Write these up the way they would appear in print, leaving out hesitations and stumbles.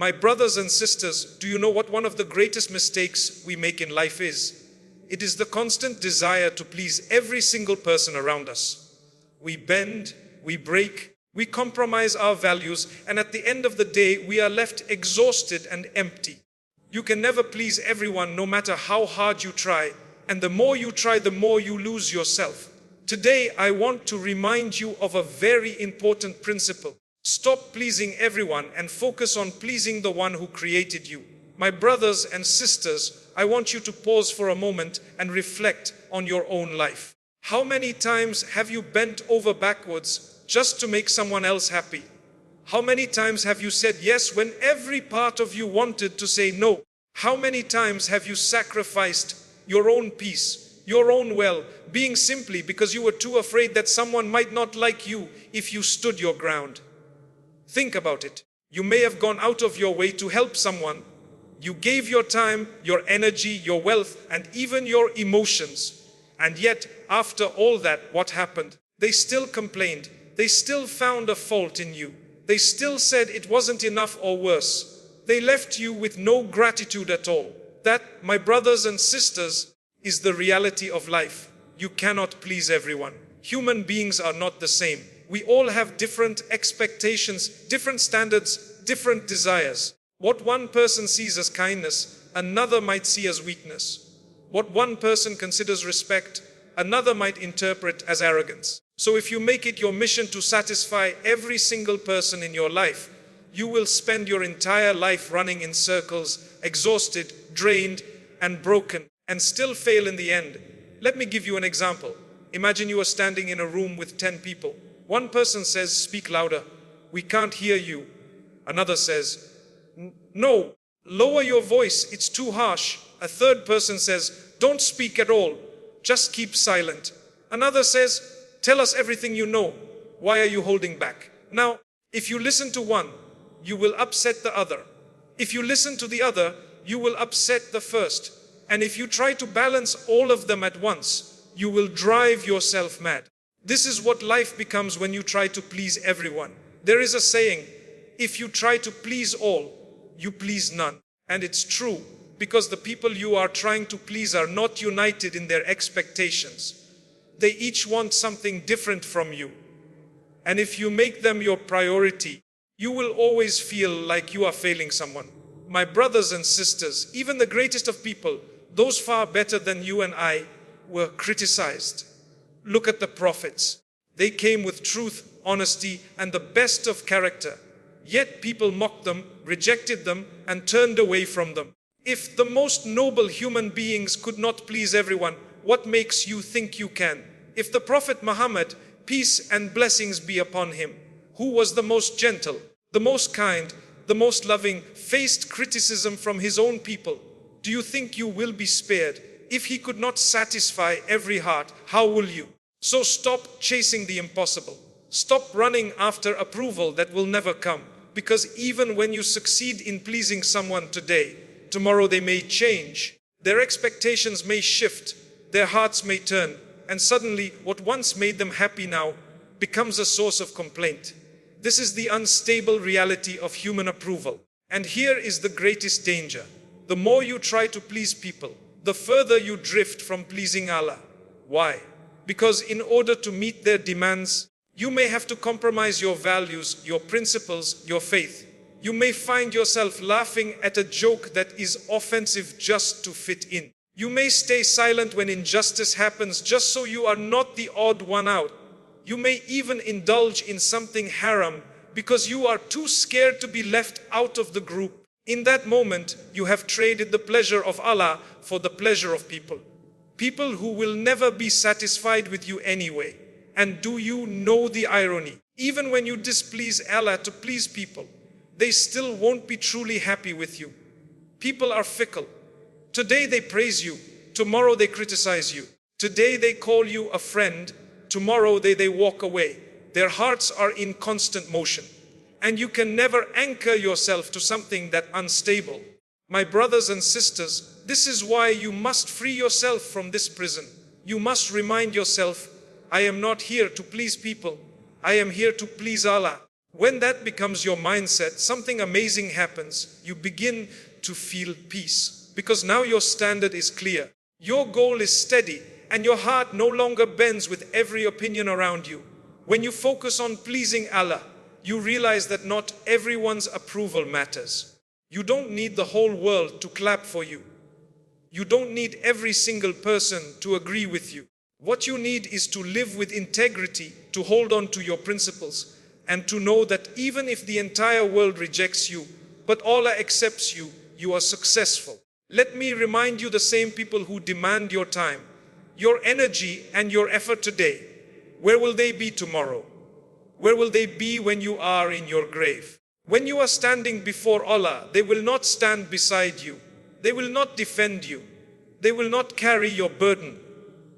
My brothers and sisters, do you know what one of the greatest mistakes we make in life is? It is the constant desire to please every single person around us. We bend, we break, we compromise our values, and at the end of the day, we are left exhausted and empty. You can never please everyone, no matter how hard you try, and the more you try, the more you lose yourself. Today, I want to remind you of a very important principle. Stop pleasing everyone and focus on pleasing the one who created you. My brothers and sisters, I want you to pause for a moment and reflect on your own life. How many times have you bent over backwards just to make someone else happy? How many times have you said yes when every part of you wanted to say no? How many times have you sacrificed your own peace, your own well-being simply because you were too afraid that someone might not like you if you stood your ground? Think about it. You may have gone out of your way to help someone. You gave your time, your energy, your wealth, and even your emotions. And yet, after all that, what happened? They still complained. They still found a fault in you. They still said it wasn't enough or worse. They left you with no gratitude at all. That, my brothers and sisters, is the reality of life. You cannot please everyone. Human beings are not the same. We all have different expectations, different standards, different desires. What one person sees as kindness, another might see as weakness. What one person considers respect, another might interpret as arrogance. So if you make it your mission to satisfy every single person in your life, you will spend your entire life running in circles, exhausted, drained, and broken, and still fail in the end. Let me give you an example. Imagine you are standing in a room with 10 people. One person says, "Speak louder. We can't hear you." Another says, "No, lower your voice. It's too harsh." A third person says, "Don't speak at all. Just keep silent." Another says, "Tell us everything you know. Why are you holding back?" Now, if you listen to one, you will upset the other. If you listen to the other, you will upset the first. And if you try to balance all of them at once, you will drive yourself mad. This is what life becomes when you try to please everyone. There is a saying, if you try to please all, you please none. And it's true, because the people you are trying to please are not united in their expectations. They each want something different from you. And if you make them your priority, you will always feel like you are failing someone. My brothers and sisters, even the greatest of people, those far better than you and I, were criticized. Look at the prophets. They came with truth, honesty, and the best of character. Yet people mocked them, rejected them, and turned away from them. If the most noble human beings could not please everyone, what makes you think you can? If the Prophet Muhammad, peace and blessings be upon him, who was the most gentle, the most kind, the most loving, faced criticism from his own people, do you think you will be spared? If he could not satisfy every heart, how will you? So stop chasing the impossible. Stop running after approval that will never come. Because even when you succeed in pleasing someone today, tomorrow they may change. Their expectations may shift. Their hearts may turn. And suddenly, what once made them happy now becomes a source of complaint. This is the unstable reality of human approval. And here is the greatest danger. The more you try to please people, the further you drift from pleasing Allah. Why? Because in order to meet their demands, you may have to compromise your values, your principles, your faith. You may find yourself laughing at a joke that is offensive just to fit in. You may stay silent when injustice happens just so you are not the odd one out. You may even indulge in something haram because you are too scared to be left out of the group. In that moment, you have traded the pleasure of Allah for the pleasure of people. People who will never be satisfied with you anyway. And do you know the irony? Even when you displease Allah to please people, they still won't be truly happy with you. People are fickle. Today they praise you, tomorrow they criticize you. Today they call you a friend, tomorrow they walk away. Their hearts are in constant motion. And you can never anchor yourself to something that unstable. My brothers and sisters, this is why you must free yourself from this prison. You must remind yourself, I am not here to please people. I am here to please Allah. When that becomes your mindset, something amazing happens. You begin to feel peace because now your standard is clear. Your goal is steady and your heart no longer bends with every opinion around you. When you focus on pleasing Allah, you realize that not everyone's approval matters. You don't need the whole world to clap for you. You don't need every single person to agree with you. What you need is to live with integrity, to hold on to your principles, and to know that even if the entire world rejects you, but Allah accepts you, you are successful. Let me remind you, the same people who demand your time, your energy and your effort today, where will they be tomorrow? Where will they be when you are in your grave? When you are standing before Allah, they will not stand beside you. They will not defend you. They will not carry your burden.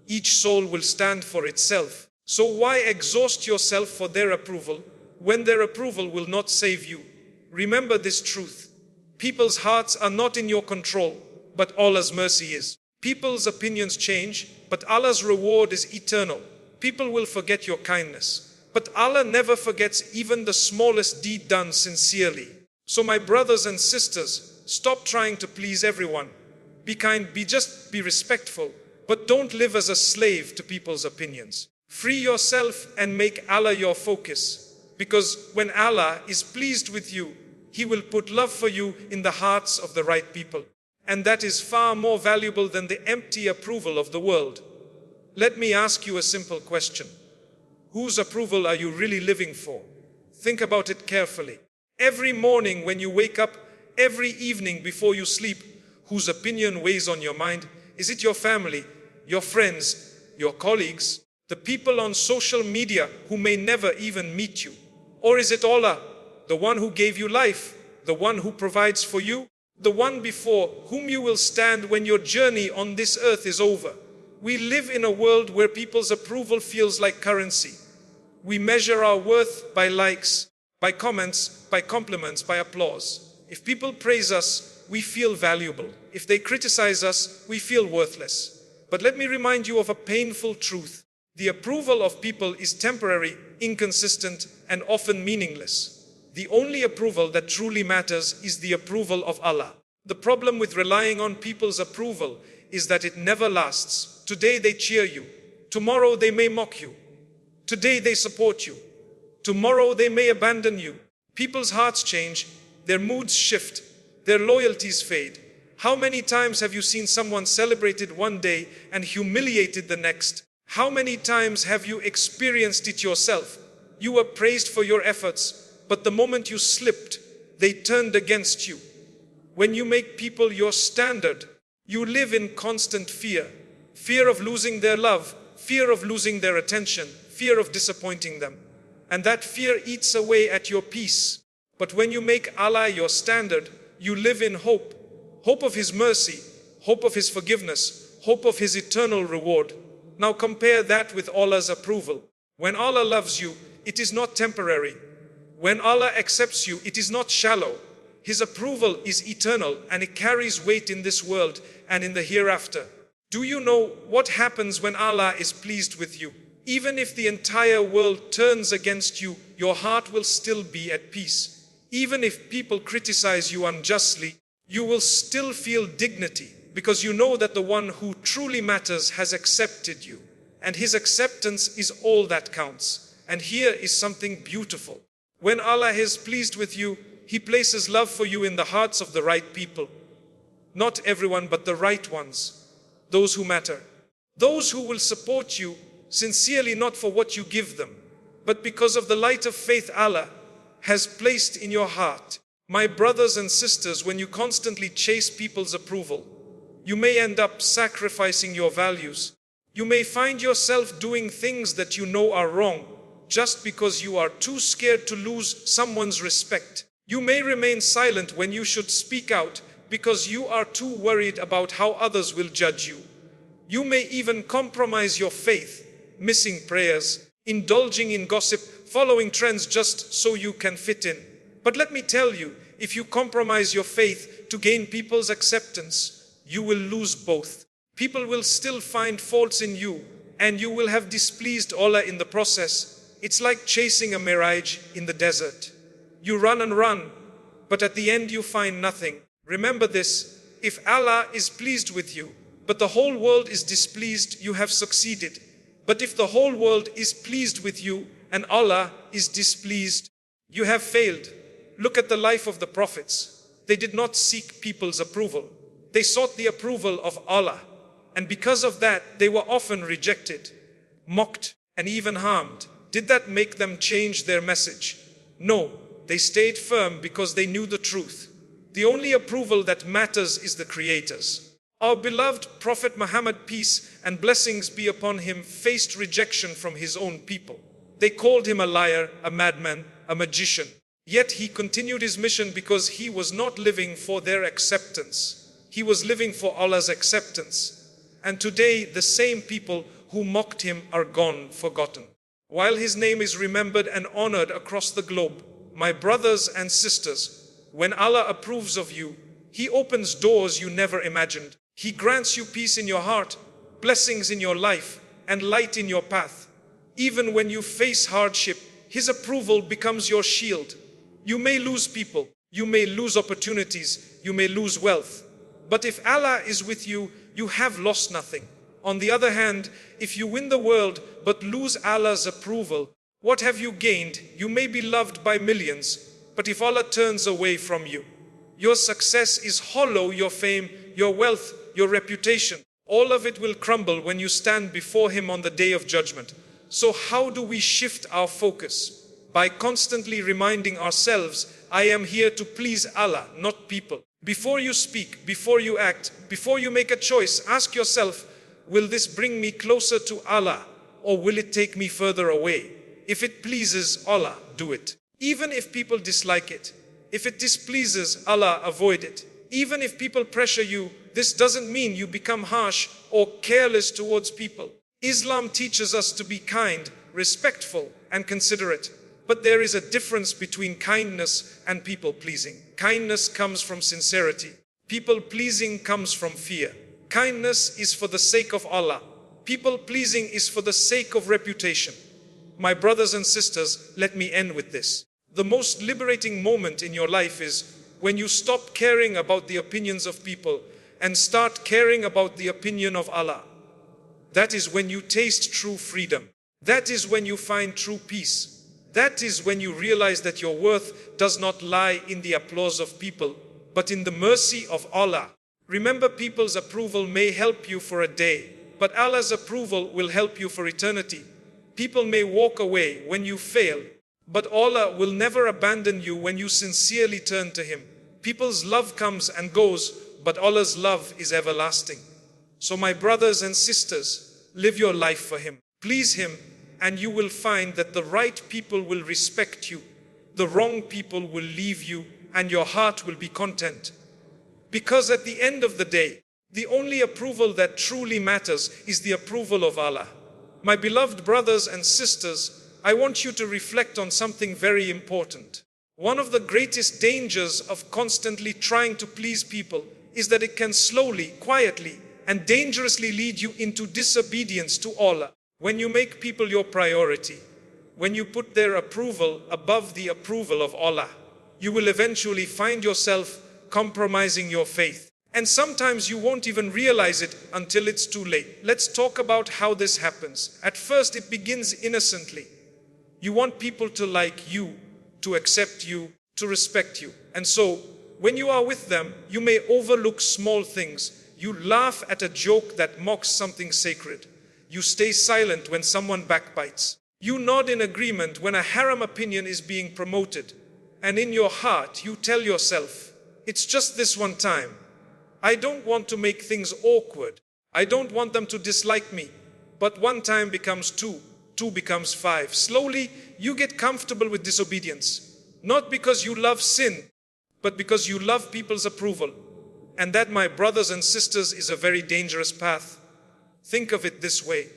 Each soul will stand for itself. So why exhaust yourself for their approval when their approval will not save you? Remember this truth. People's hearts are not in your control, but Allah's mercy is. People's opinions change, but Allah's reward is eternal. People will forget your kindness, but Allah never forgets even the smallest deed done sincerely. So my brothers and sisters, stop trying to please everyone. Be kind, be respectful, but don't live as a slave to people's opinions. Free yourself and make Allah your focus, because when Allah is pleased with you, He will put love for you in the hearts of the right people. And that is far more valuable than the empty approval of the world. Let me ask you a simple question. Whose approval are you really living for? Think about it carefully. Every morning when you wake up, every evening before you sleep, whose opinion weighs on your mind? Is it your family, your friends, your colleagues, the people on social media who may never even meet you? Or is it Allah, the one who gave you life, the one who provides for you, the one before whom you will stand when your journey on this earth is over? We live in a world where people's approval feels like currency. We measure our worth by likes, by comments, by compliments, by applause. If people praise us, we feel valuable. If they criticize us, we feel worthless. But let me remind you of a painful truth. The approval of people is temporary, inconsistent, and often meaningless. The only approval that truly matters is the approval of Allah. The problem with relying on people's approval is that it never lasts. Today they cheer you. Tomorrow they may mock you. Today they support you. Tomorrow they may abandon you. People's hearts change. Their moods shift. Their loyalties fade. How many times have you seen someone celebrated one day and humiliated the next? How many times have you experienced it yourself? You were praised for your efforts, but the moment you slipped, they turned against you. When you make people your standard, you live in constant fear. Fear of losing their love, fear of losing their attention, fear of disappointing them. And that fear eats away at your peace. But when you make Allah your standard, you live in hope. Hope of His mercy, hope of His forgiveness, hope of His eternal reward. Now compare that with Allah's approval. When Allah loves you, it is not temporary. When Allah accepts you, it is not shallow. His approval is eternal and it carries weight in this world and in the hereafter. Do you know what happens when Allah is pleased with you? Even if the entire world turns against you, your heart will still be at peace. Even if people criticize you unjustly, you will still feel dignity because you know that the one who truly matters has accepted you. And His acceptance is all that counts. And here is something beautiful. When Allah is pleased with you, He places love for you in the hearts of the right people. Not everyone, but the right ones. Those who matter. Those who will support you sincerely, not for what you give them, but because of the light of faith Allah has placed in your heart. My brothers and sisters, when you constantly chase people's approval, you may end up sacrificing your values. You may find yourself doing things that you know are wrong, just because you are too scared to lose someone's respect. You may remain silent when you should speak out, because you are too worried about how others will judge you. You may even compromise your faith, missing prayers, indulging in gossip, following trends just so you can fit in. But let me tell you, if you compromise your faith to gain people's acceptance, you will lose both. People will still find faults in you, and you will have displeased Allah in the process. It's like chasing a mirage in the desert. You run and run, but at the end you find nothing. Remember this: if Allah is pleased with you, but the whole world is displeased, you have succeeded. But if the whole world is pleased with you and Allah is displeased, you have failed. Look at the life of the prophets. They did not seek people's approval. They sought the approval of Allah. And because of that, they were often rejected, mocked, and even harmed. Did that make them change their message? No, they stayed firm because they knew the truth. The only approval that matters is the Creator's. Our beloved Prophet Muhammad, peace and blessings be upon him, faced rejection from his own people. They called him a liar, a madman, a magician. Yet he continued his mission because he was not living for their acceptance. He was living for Allah's acceptance. And today the same people who mocked him are gone, forgotten. While his name is remembered and honored across the globe, my brothers and sisters, when Allah approves of you, He opens doors you never imagined. He grants you peace in your heart, blessings in your life, and light in your path. Even when you face hardship, His approval becomes your shield. You may lose people, you may lose opportunities, you may lose wealth. But if Allah is with you, you have lost nothing. On the other hand, if you win the world but lose Allah's approval, what have you gained? You may be loved by millions, but if Allah turns away from you, your success is hollow. Your fame, your wealth, your reputation, all of it will crumble when you stand before Him on the day of judgment. So how do we shift our focus? By constantly reminding ourselves, I am here to please Allah, not people. Before you speak, before you act, before you make a choice, ask yourself, will this bring me closer to Allah, or will it take me further away? If it pleases Allah, do it. Even if people dislike it. If it displeases Allah, avoid it. Even if people pressure you, this doesn't mean you become harsh or careless towards people. Islam teaches us to be kind, respectful, and considerate. But there is a difference between kindness and people-pleasing. Kindness comes from sincerity. People-pleasing comes from fear. Kindness is for the sake of Allah. People-pleasing is for the sake of reputation. My brothers and sisters, let me end with this. The most liberating moment in your life is when you stop caring about the opinions of people and start caring about the opinion of Allah. That is when you taste true freedom. That is when you find true peace. That is when you realize that your worth does not lie in the applause of people, but in the mercy of Allah. Remember, people's approval may help you for a day, but Allah's approval will help you for eternity. People may walk away when you fail, but Allah will never abandon you when you sincerely turn to Him. People's love comes and goes, but Allah's love is everlasting. So my brothers and sisters, live your life for Him. Please Him, and you will find that the right people will respect you. The wrong people will leave you, and your heart will be content. Because at the end of the day, the only approval that truly matters is the approval of Allah. My beloved brothers and sisters, I want you to reflect on something very important. One of the greatest dangers of constantly trying to please people is that it can slowly, quietly, and dangerously lead you into disobedience to Allah. When you make people your priority, when you put their approval above the approval of Allah, you will eventually find yourself compromising your faith. And sometimes you won't even realize it until it's too late. Let's talk about how this happens. At first, it begins innocently. You want people to like you, to accept you, to respect you. And so, when you are with them, you may overlook small things. You laugh at a joke that mocks something sacred. You stay silent when someone backbites. You nod in agreement when a haram opinion is being promoted. And in your heart, you tell yourself, it's just this one time. I don't want to make things awkward. I don't want them to dislike me. But one time becomes two. Two becomes five. Slowly, you get comfortable with disobedience. Not because you love sin, but because you love people's approval. And that, my brothers and sisters, is a very dangerous path. Think of it this way.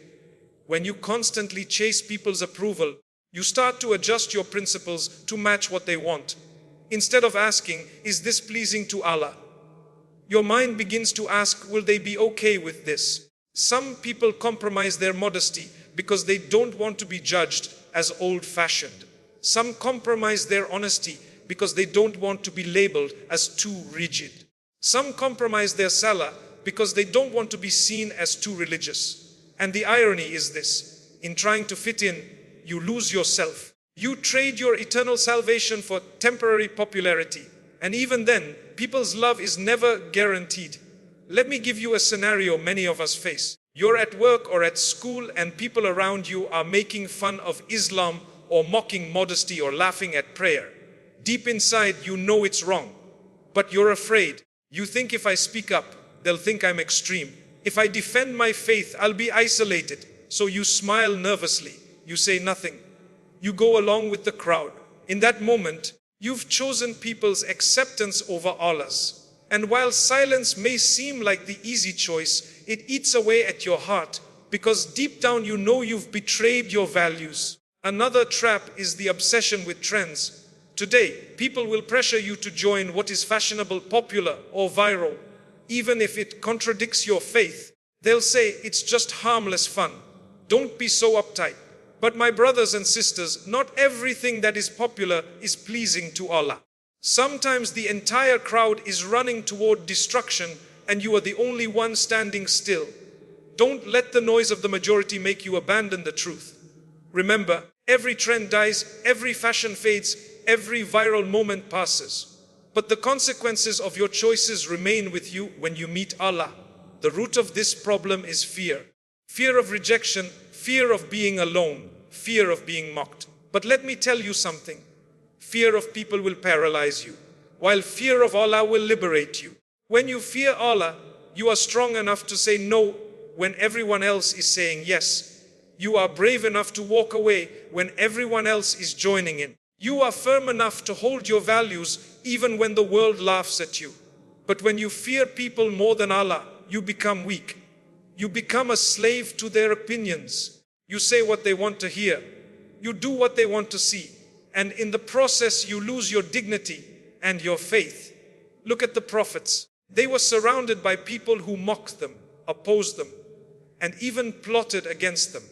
When you constantly chase people's approval, you start to adjust your principles to match what they want. Instead of asking, is this pleasing to Allah? Your mind begins to ask, will they be okay with this? Some people compromise their modesty because they don't want to be judged, as old-fashioned. Some compromise their honesty because they don't want to be labeled as too rigid. Some compromise their salah because they don't want to be seen as too religious. And the irony is this: in trying to fit in, you lose yourself. You trade your eternal salvation for temporary popularity. And even then, people's love is never guaranteed. Let me give you a scenario many of us face. You're at work or at school and people around you are making fun of Islam or mocking modesty or laughing at prayer. Deep inside, you know it's wrong, but you're afraid. You think, if I speak up, they'll think I'm extreme. If I defend my faith, I'll be isolated. So you smile nervously. You say nothing. You go along with the crowd. In that moment, you've chosen people's acceptance over Allah's. And while silence may seem like the easy choice, it eats away at your heart, because deep down you know you've betrayed your values. Another trap is the obsession with trends. Today, people will pressure you to join what is fashionable, popular, or viral. Even if it contradicts your faith, they'll say it's just harmless fun. Don't be so uptight. But my brothers and sisters, not everything that is popular is pleasing to Allah. Sometimes the entire crowd is running toward destruction and you are the only one standing still. Don't let the noise of the majority make you abandon the truth. Remember, every trend dies, every fashion fades, every viral moment passes. But the consequences of your choices remain with you when you meet Allah. The root of this problem is fear. Fear of rejection, fear of being alone, fear of being mocked. But let me tell you something. Fear of people will paralyze you, while fear of Allah will liberate you. When you fear Allah, you are strong enough to say no when everyone else is saying yes. You are brave enough to walk away when everyone else is joining in. You are firm enough to hold your values even when the world laughs at you. But when you fear people more than Allah, you become weak. You become a slave to their opinions. You say what they want to hear. You do what they want to see. And in the process, you lose your dignity and your faith. Look at the prophets. They were surrounded by people who mocked them, opposed them, and even plotted against them.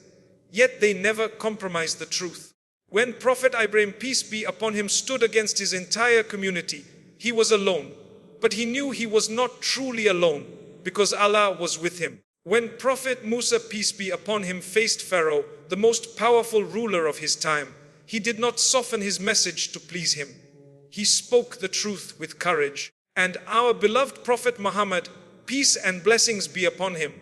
Yet they never compromised the truth. When Prophet Ibrahim, peace be upon him, stood against his entire community, he was alone. But he knew he was not truly alone because Allah was with him. When Prophet Musa, peace be upon him, faced Pharaoh, the most powerful ruler of his time, he did not soften his message to please him. He spoke the truth with courage. And our beloved Prophet Muhammad, peace and blessings be upon him,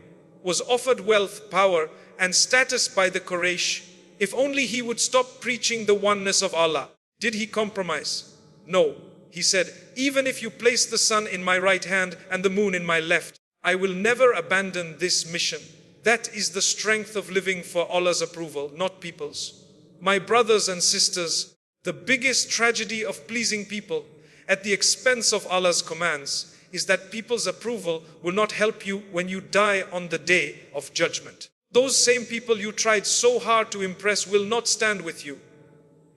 was offered wealth, power, and status by the Quraysh. If only he would stop preaching the oneness of Allah. Did he compromise? No. He said, even if you place the sun in my right hand and the moon in my left, I will never abandon this mission. That is the strength of living for Allah's approval, not people's. My brothers and sisters, the biggest tragedy of pleasing people at the expense of Allah's commands is that people's approval will not help you when you die on the day of judgment. Those same people you tried so hard to impress will not stand with you.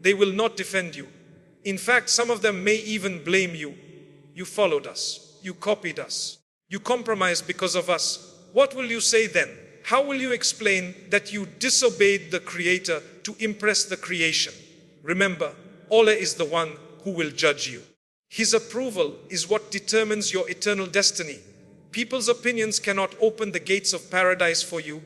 They will not defend you. In fact, some of them may even blame you. You followed us. You copied us. You compromised because of us. What will you say then? How will you explain that you disobeyed the Creator to impress the creation? Remember, Allah is the one who will judge you. His approval is what determines your eternal destiny. People's opinions cannot open the gates of paradise for you,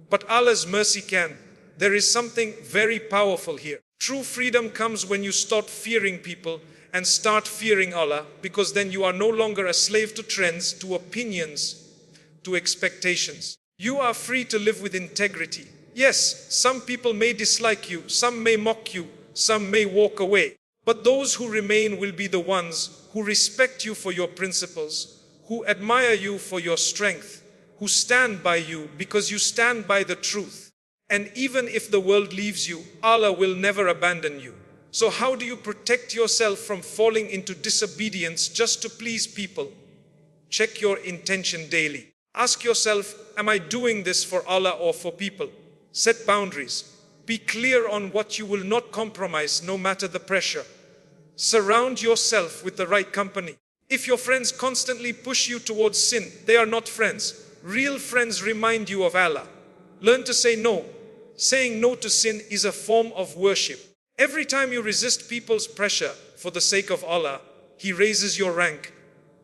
but Allah's mercy can. There is something very powerful here. True freedom comes when you stop fearing people and start fearing Allah, because then you are no longer a slave to trends, to opinions, to expectations. You are free to live with integrity. Yes, some people may dislike you, some may mock you, some may walk away. But those who remain will be the ones who respect you for your principles, who admire you for your strength, who stand by you because you stand by the truth. And even if the world leaves you, Allah will never abandon you. So how do you protect yourself from falling into disobedience just to please people? Check your intention daily. Ask yourself, am I doing this for Allah or for people? Set boundaries. Be clear on what you will not compromise no matter the pressure. Surround yourself with the right company. If your friends constantly push you towards sin, they are not friends. Real friends remind you of Allah. Learn to say no. Saying no to sin is a form of worship. Every time you resist people's pressure for the sake of Allah, He raises your rank.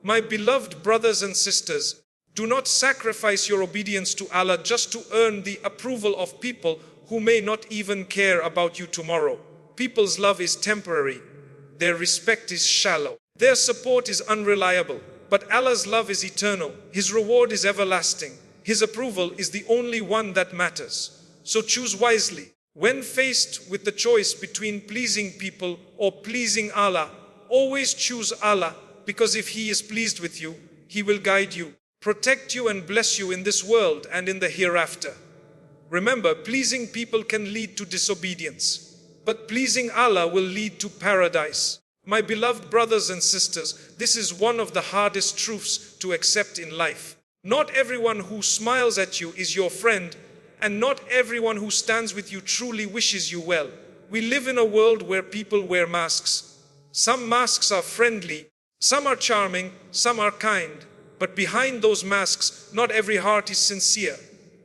My beloved brothers and sisters, do not sacrifice your obedience to Allah just to earn the approval of people who may not even care about you tomorrow. People's love is temporary. Their respect is shallow. Their support is unreliable. But Allah's love is eternal. His reward is everlasting. His approval is the only one that matters. So choose wisely. When faced with the choice between pleasing people or pleasing Allah, always choose Allah, because if He is pleased with you, He will guide you, protect you and bless you in this world and in the hereafter. Remember, pleasing people can lead to disobedience, but pleasing Allah will lead to paradise. My beloved brothers and sisters, this is one of the hardest truths to accept in life. Not everyone who smiles at you is your friend, and not everyone who stands with you truly wishes you well. We live in a world where people wear masks. Some masks are friendly, some are charming, some are kind, but behind those masks, not every heart is sincere.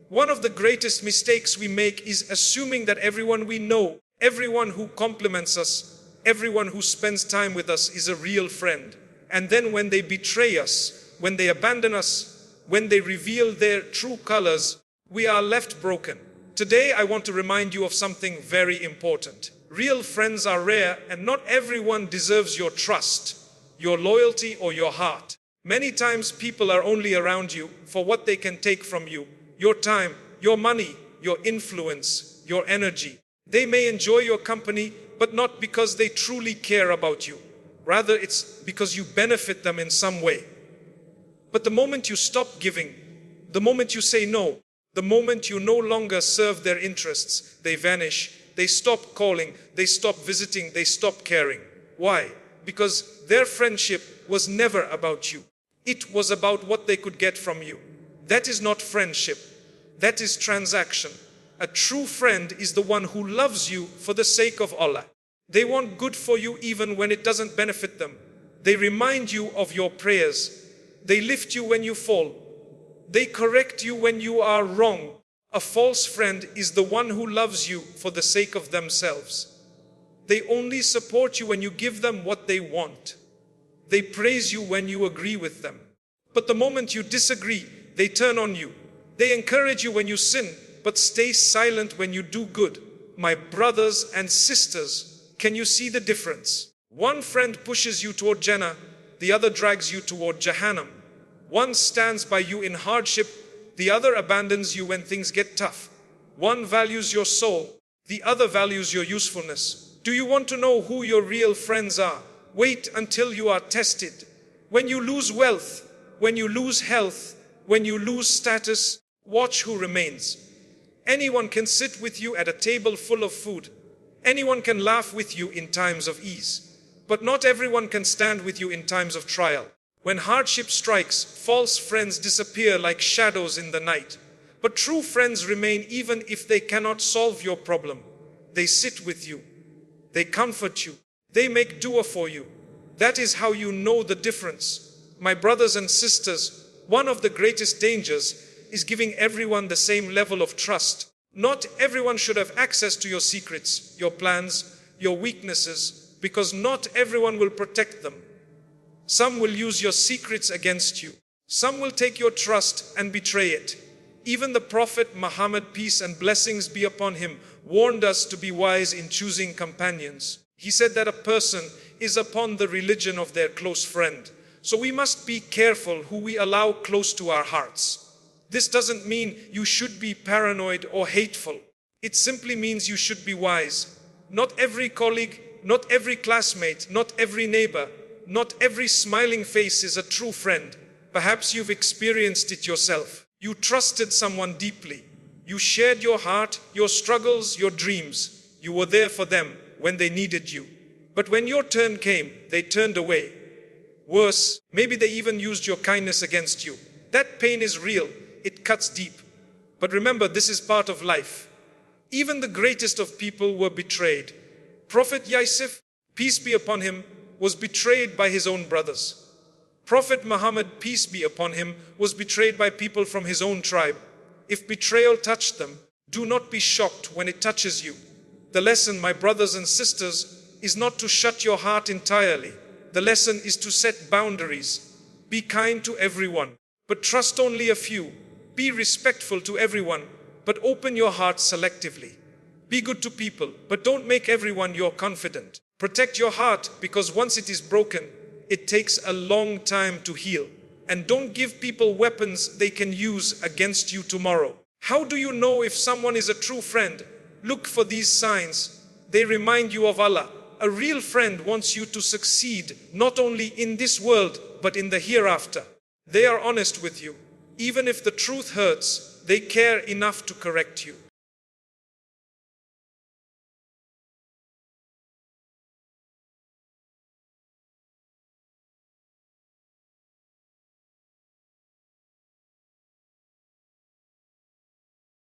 One of the greatest mistakes we make is assuming that everyone we know, everyone who compliments us, everyone who spends time with us is a real friend. And then when they betray us, when they abandon us, when they reveal their true colors, we are left broken. Today I want to remind you of something very important. Real friends are rare, and not everyone deserves your trust, your loyalty, or your heart. Many times people are only around you for what they can take from you: your time, your money, your influence, your energy. They may enjoy your company, but not because they truly care about you. Rather, it's because you benefit them in some way. But the moment you stop giving, the moment you say no, the moment you no longer serve their interests, they vanish, they stop calling, they stop visiting, they stop caring. Why? Because their friendship was never about you. It was about what they could get from you. That is not friendship. That is transaction. A true friend is the one who loves you for the sake of Allah. They want good for you even when it doesn't benefit them. They remind you of your prayers. They lift you when you fall. They correct you when you are wrong. A false friend is the one who loves you for the sake of themselves. They only support you when you give them what they want. They praise you when you agree with them. But the moment you disagree, they turn on you. They encourage you when you sin, but stay silent when you do good. My brothers and sisters, can you see the difference? One friend pushes you toward Jannah, the other drags you toward Jahannam. One stands by you in hardship, the other abandons you when things get tough. One values your soul, the other values your usefulness. Do you want to know who your real friends are? Wait until you are tested. When you lose wealth, when you lose health, when you lose status, watch who remains. Anyone can sit with you at a table full of food. Anyone can laugh with you in times of ease. But not everyone can stand with you in times of trial. When hardship strikes, false friends disappear like shadows in the night. But true friends remain even if they cannot solve your problem. They sit with you. They comfort you. They make dua for you. That is how you know the difference. My brothers and sisters, one of the greatest dangers is giving everyone the same level of trust. Not everyone should have access to your secrets, your plans, your weaknesses, because not everyone will protect them. Some will use your secrets against you. Some will take your trust and betray it. Even the Prophet Muhammad, peace and blessings be upon him, warned us to be wise in choosing companions. He said that a person is upon the religion of their close friend. So we must be careful who we allow close to our hearts. This doesn't mean you should be paranoid or hateful. It simply means you should be wise. Not every colleague, not every classmate, not every neighbor, not every smiling face is a true friend. Perhaps you've experienced it yourself. You trusted someone deeply. You shared your heart, your struggles, your dreams. You were there for them when they needed you. But when your turn came, they turned away. Worse, maybe they even used your kindness against you. That pain is real. It cuts deep. But remember, this is part of life. Even the greatest of people were betrayed. Prophet Yusuf, peace be upon him, was betrayed by his own brothers. Prophet Muhammad, peace be upon him, was betrayed by people from his own tribe. If betrayal touched them, Do not be shocked when it touches you. The lesson, my brothers and sisters, is not to shut your heart entirely. The lesson is to set boundaries. Be kind to everyone, but trust only a few. Be respectful to everyone, but open your heart selectively. Be good to people, but don't make everyone your confidant. Protect your heart, because once it is broken, it takes a long time to heal. And don't give people weapons they can use against you tomorrow. How do you know if someone is a true friend? Look for these signs. They remind you of Allah. A real friend wants you to succeed, not only in this world, but in the hereafter. They are honest with you. Even if the truth hurts, they care enough to correct you.